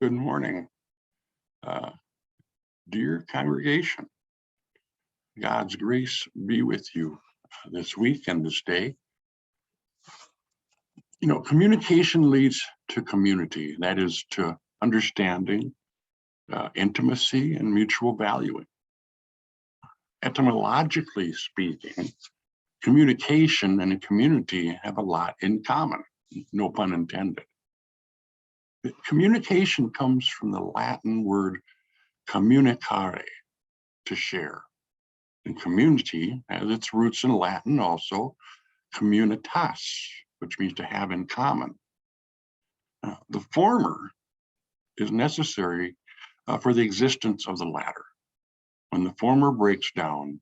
Good morning, uh, dear congregation. God's grace be with you this week and this day. You know, communication leads to community, that is to understanding, intimacy, and mutual valuing. Etymologically speaking, communication and a community have a lot in common, no pun intended. Communication comes from the Latin word communicare, to share. And community has its roots in Latin also, communitas, which means to have in common. The former is necessary for the existence of the latter. When the former breaks down,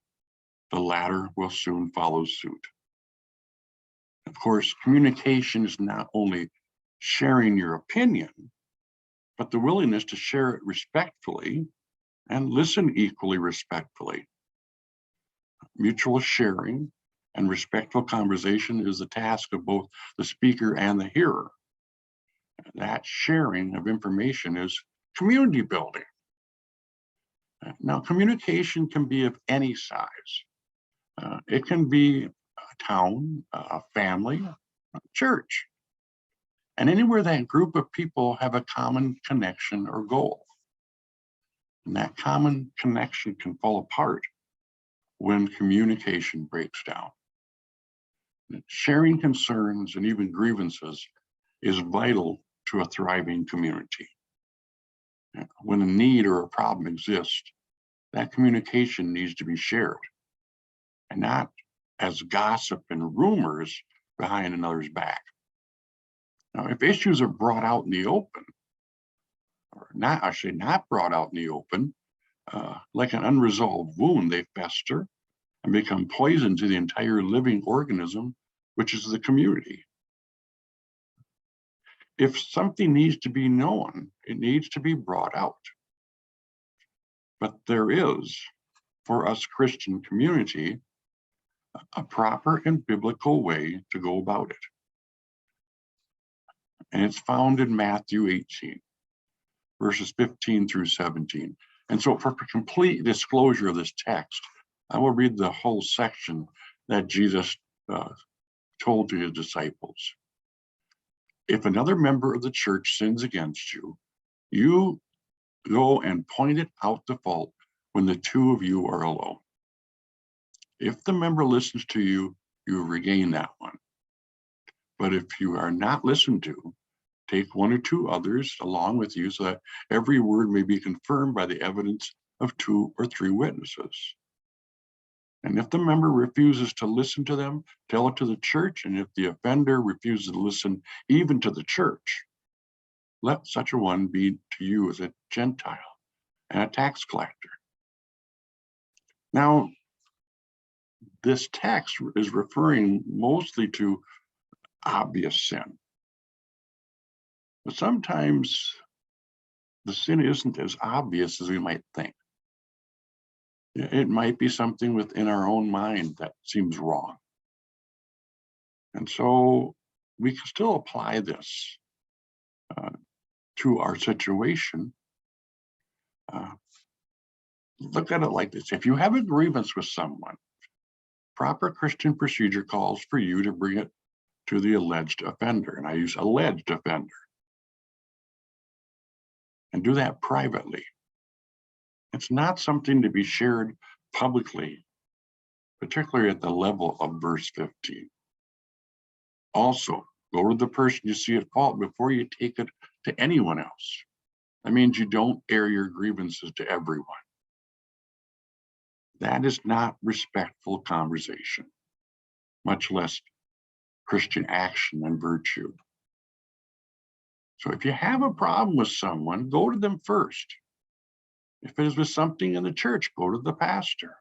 the latter will soon follow suit. Of course, communication is not only sharing your opinion, but the willingness to share it respectfully and listen equally respectfully. Mutual sharing and respectful conversation is the task of both the speaker and the hearer. That sharing of information is community building. Now, communication can be of any size. It can be a town, a family, a church, and anywhere that group of people have a common connection or goal. And that common connection can fall apart when communication breaks down. Sharing concerns and even grievances is vital to a thriving community. When a need or a problem exists, that communication needs to be shared and not as gossip and rumors behind another's back. Now, if issues are brought out in the open, or not, I say not brought out in the open, like an unresolved wound, they fester and become poison to the entire living organism, which is the community. If something needs to be known, it needs to be brought out. But there is, for us Christian community, a proper and biblical way to go about it. And it's found in Matthew 18, verses 15 through 17. And so for complete disclosure of this text, I will read the whole section that Jesus told to his disciples. If another member of the church sins against you, you go and point it out the fault when the two of you are alone. If the member listens to you, you regain that one. But if you are not listened to, take one or two others along with you so that every word may be confirmed by the evidence of 2 or 3 witnesses. And if the member refuses to listen to them, tell it to the church. And if the offender refuses to listen even to the church, let such a one be to you as a Gentile and a tax collector. Now, this text is referring mostly to obvious sin. But sometimes the sin isn't as obvious as we might think. It might be something within our own mind that seems wrong. And so we can still apply this to our situation. Look at it like this. If you have a grievance with someone, proper Christian procedure calls for you to bring it to the alleged offender. And I use alleged offender. And do that privately. It's not something to be shared publicly, particularly at the level of verse 15. Also, go to the person you see at fault before you take it to anyone else. That means you don't air your grievances to everyone. That is not respectful conversation, much less Christian action and virtue. So if you have a problem with someone, go to them first. If it is with something in the church, go to the pastor.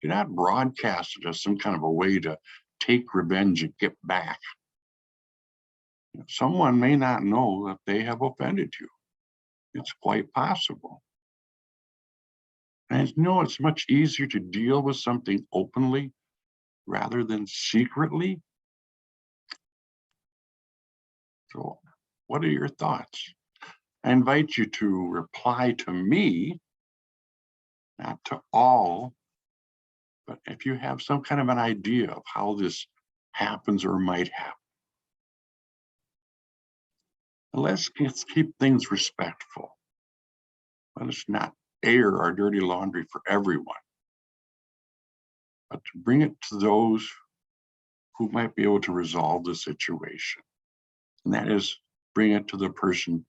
Do not broadcast it as some kind of a way to take revenge and get back. Someone may not know that they have offended you. It's quite possible. And you know, it's much easier to deal with something openly rather than secretly. So what are your thoughts? I invite you to reply to me, not to all, but if you have some kind of an idea of how this happens or might happen. Let's keep things respectful. Let us not air our dirty laundry for everyone, but to bring it to those who might be able to resolve the situation. And that is, bring it to the person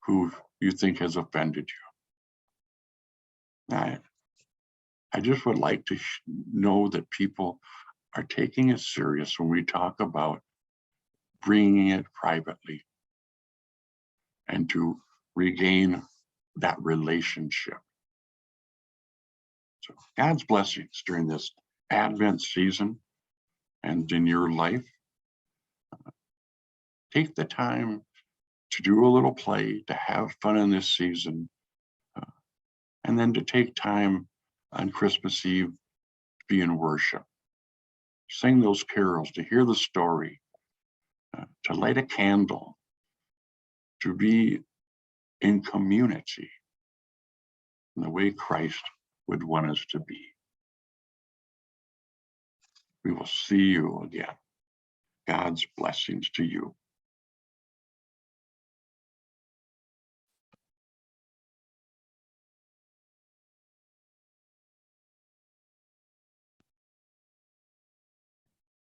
who you think has offended you. I just would like to know that people are taking it serious when we talk about bringing it privately and to regain that relationship. So God's blessings during this Advent season and in your life. Take the time to do a little play, to have fun in this season, and then to take time on Christmas Eve to be in worship, sing those carols, to hear the story, to light a candle, to be in community in the way Christ would want us to be. We will see you again. God's blessings to you.